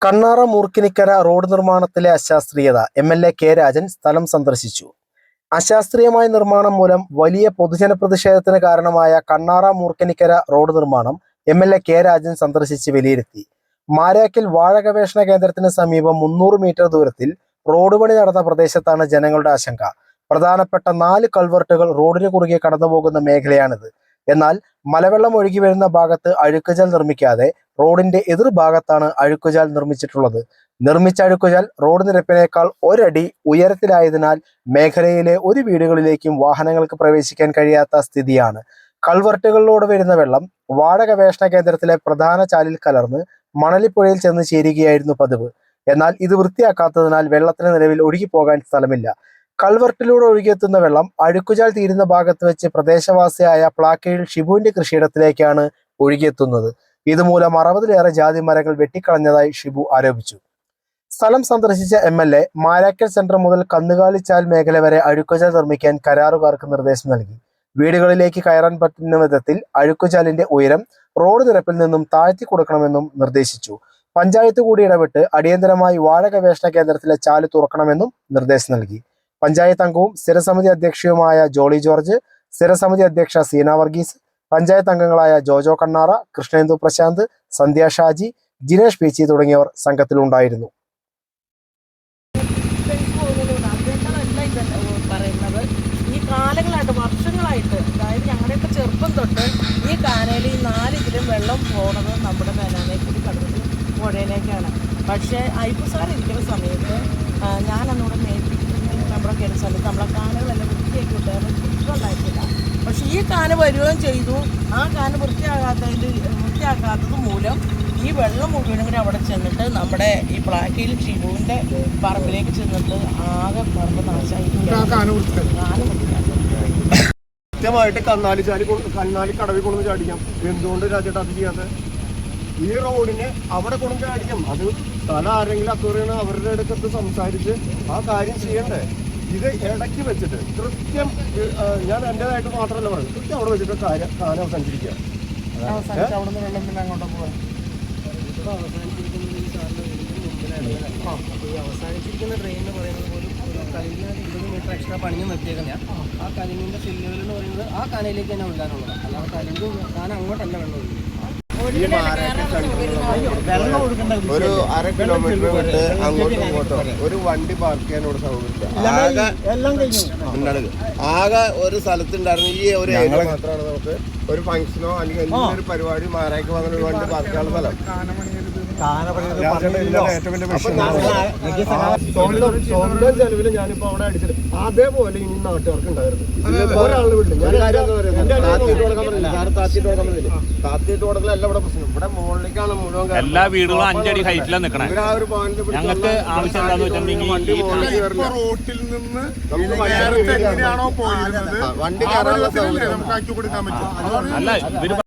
Kannara മൂർക്കിനിക്കര road നിർമ്മാണത്തിലെ അശാസ്ത്രീയത MLA. K. Rajan സ്ഥലം സന്ദർശിച്ചു. അശാസ്ത്രീയമായ നിർമ്മാണം മൂലം വലിയ പൊതുജന പ്രതിഷേധത്തിന് കാരണമായ കണ്ണാറ മൂർക്കിനിക്കര റോഡ് നിർമ്മാണം എം.എൽ.എ. കെ. രാജൻ സന്ദർശിച്ച് വിലയിരുത്തി. മാരാക്കിൽ വാഴ ഗവേഷണ കേന്ദ്രത്തിന് സമീപം 300 മീറ്റർ ദൂരത്തിൽ റോഡ് പണി നടന്ന പ്രദേശത്താണ് ജനങ്ങളുടെ ആശങ്ക. പ്രധാനപ്പെട്ട 4 കൾവർട്ടുകൾ റോഡിന് കുറുകെ കടന്നുപോകുന്ന മേഖലയാണിത്. എന്നാൽ മലവെള്ളം ഒഴുകി വരുന്ന ഭാഗത്ത് അഴുക്കുചാൽ നിർമ്മിക്കാതെ റോഡിന്റെ എതിർഭാഗത്താണ് അഴുക്കുചാൽ നിർമ്മിച്ചിട്ടുള്ളത്. നിർമ്മിച്ച അഴുക്കുചാൽ റോഡ് നിരപ്പിനേക്കാൾ 1 അടി ഉയരത്തിലായതിനാൽ മേഖലയിലെ ഒരു വീടുകളിലേക്കും വാഹനങ്ങൾക്ക് പ്രവേശിക്കാൻ കഴിയാത്ത സ്ഥിതിയാണ്. കൾവർട്ടുകളിലൂടെ വരുന്ന വെള്ളം വാഴ ഗവേഷണ കേന്ദ്രത്തിലെ പ്രധാന ചാലിൽ കലർന്ന് മണലിപ്പുഴയിൽ ചെന്ന് ചേരുകയായിരുന്നു പതിവ്. എന്നാൽ ഇത് വൃത്തിയാക്കാത്തതിനാൽ വെള്ളത്തിന് നിലവിൽ ഒഴുകിപ്പോകാൻ സ്ഥലമില്ല. കൾവർട്ടിലൂടെ ഒഴുകിയെത്തുന്ന വെള്ളം അഴുക്കുചാൽ തീരുന്ന ഭാഗത്ത് വെച്ച് പ്രദേശവാസിയായ പ്ലാക്കയിൽ ഷിബുവിന്റെ കൃഷിയിടത്തിലേക്കാണ് ഒഴുകിയെത്തുന്നത്. ഇതുമൂലം 60-ലേറെ ജാതി മരങ്ങൾ വെട്ടിക്കളഞ്ഞതായി ഷിബു ആരോപിച്ചു. സ്ഥലം സന്ദർശിച്ച എം.എൽ.എ. മാരാക്കൽ സെന്റർ മുതൽ കന്നുകാലിച്ചാൽ മേഖല വരെ അഴുക്കുചാൽ നിർമ്മിക്കാൻ കരാറുകാർക്ക് നിർദ്ദേശം നൽകി. വീടുകളിലേക്ക് കയറാൻ പറ്റുന്ന വിധത്തിൽ അഴുക്കുചാലിന്റെ ഉയരം റോഡ് നിരപ്പിൽ നിന്നും താഴ്ത്തി കൊടുക്കണമെന്നും നിർദ്ദേശിച്ചു. പഞ്ചായത്ത് കൂടി ഇടപെട്ട് അടിയന്തരമായി വാഴ ഗവേഷണ കേന്ദ്രത്തിലെ ചാല് തുറക്കണമെന്നും നിർദ്ദേശം നൽകി. പഞ്ചായത്ത് അംഗവും സ്ഥിരസമിതി അധ്യക്ഷയുമായ ജോളി ജോർജ്, സ്ഥിരസമിതി അധ്യക്ഷ സീന വർഗീസ്, പഞ്ചായത്ത് അംഗങ്ങളായ ജോജോ കണ്ണാറ, കൃഷ്ണേന്ദു പ്രശാന്ത്, സന്ധ്യ ഷാജി, ജിനേഷ് പീച്ചി തുടങ്ങിയവർ സംഘത്തിലുണ്ടായിരുന്നു. ഈ കാലങ്ങളായിട്ട് വർഷങ്ങളായിട്ട്, അതായത് ഞങ്ങളുടെയൊക്കെ ചെറുപ്പം തൊട്ട് ഈ കാനയിൽ ഈ 4 ഇതിലും വെള്ളം പോണത് നമ്മുടെ മേലാനെ കൂടി കടന്നിട്ട് പുഴയിലേക്കാണ്. പക്ഷേ ഐപ്പുസാർ ഇരിക്കുന്ന സമയത്ത് ഞാൻ അന്നൂടെ നമ്മുടെ കയറുന്ന സമയത്ത് നമ്മളെ കാനകളെല്ലാം വൃത്തിയാക്കി വിട്ടാൽ കുറ്റമുണ്ടായിട്ടില്ല. പക്ഷേ ഈ കാന വരികയും ചെയ്തു. ആ കാന വൃത്തിയാക്കാത്തത് മൂലം ഈ വെള്ളം മുഴുവനും കൂടി അവിടെ ചെന്നിട്ട് നമ്മുടെ ഈ പ്ലാക്കയിൽ ഷിബുവിൻ്റെ പറമ്പിലേക്ക് ചെന്നിട്ട് ആകെ പറമ്പ് നാശമായിട്ട് കൃത്യമായിട്ട് കണ്ണാലി കടവിൽ കൊണ്ടു ചാടിക്കാം. എന്തുകൊണ്ട് രാജേട്ട അത് ചെയ്യാതെ? ഈ റോഡിന് അവിടെ കൊണ്ടു ചാടിക്കാം. അത് സ്ഥലം ആരെങ്കിലും അക്വറിയാണ് അവരുടെ അടുത്ത് സംസാരിച്ച് ആ കാര്യം ചെയ്യണ്ടേ? ഇത് ഇടയ്ക്ക് വെച്ചിട്ട് കൃത്യം, ഞാൻ എൻ്റെതായിട്ട് മാത്രമല്ല പറയുന്നത്, കൃത്യം അവിടെ വെച്ചിട്ട് കാന അവസാനിച്ചിരിക്കുക. അവസാനിച്ചിരിക്കുന്ന ട്രെയിൻ എന്ന് പറയുന്നത് പോലും ഒരു കലിന് 20 മീറ്റർ എക്സ്ട്രാ പണിഞ്ഞ് നിർത്തിയേക്കുന്ന ആ കലിങ്ങിൻ്റെ സില്ലുകൾ എന്ന് പറയുന്നത് ആ കാനയിലേക്ക് തന്നെ ഒഴുകാനുള്ളത്. അല്ലാതെ കലിൻ്റെ കാന അങ്ങോട്ടല്ല വെള്ളം ഒഴുകും. ഒരു 1/2 കിലോമീറ്റർ വിട്ട് അങ്ങോട്ടും ഇങ്ങോട്ടോ ഒരു വണ്ടി പാർക്ക് ചെയ്യാനോട് സൗകര്യമില്ല. ആകെ ഒരു സ്ഥലത്തുണ്ടായിരുന്നു. ഈ ഒരു ഏരിയ മാത്രമാണ് നമുക്ക് ഒരു ഫംഗ്ഷനോ അല്ലെങ്കിൽ ഒരു പരിപാടി മാരാക്കി വന്ന ഒരു വണ്ടി പാർക്ക് ചെയ്യാനുള്ള സ്ഥലം. സ്വന്തം ചെലവില് ഞാനിപ്പോ അവിടെ അടിച്ചിട്ട് അതേപോലെ ഇനി നാട്ടുകാർക്ക് ഉണ്ടായിരുന്നു. ഒരാളുടെ വീട്ടിൽ താത്തിയിട്ട് കൊടുക്കലല്ല ഇവിടെ പ്രശ്നം. ഇവിടെ മുകളിലേക്കാണ് മുഴുവൻ. എല്ലാ വീടുകളും 5 അടി ഹൈറ്റിലാണ് നിൽക്കണേ. ഞങ്ങൾക്ക് ആവശ്യം എന്താണെന്ന് വെച്ചിട്ടുണ്ടെങ്കിൽ റോട്ടിൽ നിന്ന് വണ്ടി കയറാനുള്ള സൗകര്യം നമുക്ക് ആക്കി കൊടുക്കാൻ പറ്റും.